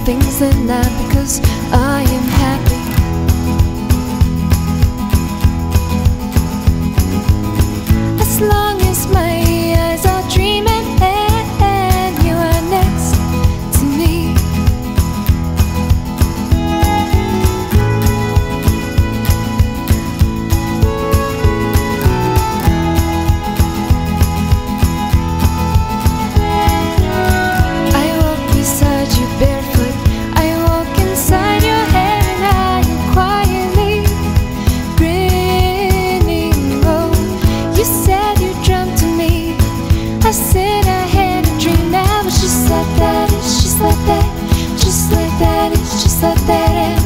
things than that, because I am happy. As long as my eyes are dreaming and you are next to me. I walk beside you barefoot, I walk inside your head, and I am quietly grinning. Oh, you said you dreamt of me, I said I had a dream. Now it's just like that, it's just like that, just like that, it's just like that. And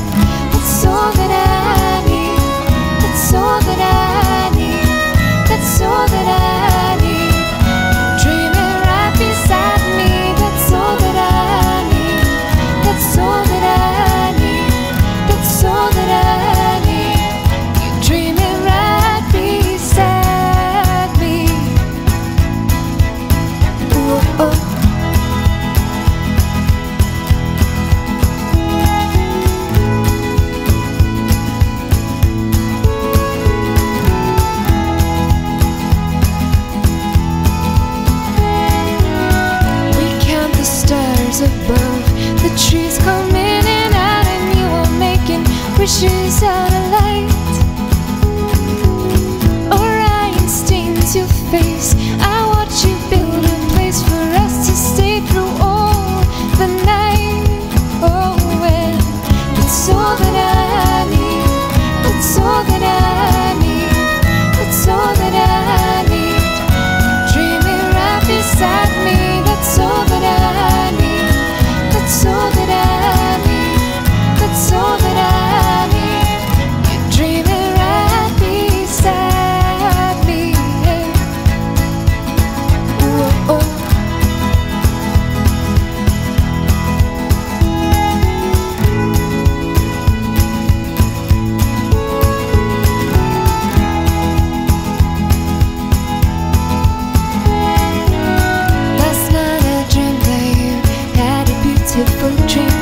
that's all that I need, that's all that I need, that's all that I need. Dreaming right beside me, that's all that I need, that's all that I need, that's all that I need. You're dreaming right beside me. Ooh, oh. Stars above, the trees come in and out, and you are making wishes out of light. Orion stains your face, I watch you build a place for us to stay through all the night. Oh, and that's all that I need, that's all that I need, that's all that I need. Dreaming right beside me, that's all that I need, that's all that I need, that's all that I need. You're dreaming right beside me. Ooh, oh. Last night I dreamt that you had a beautiful dream.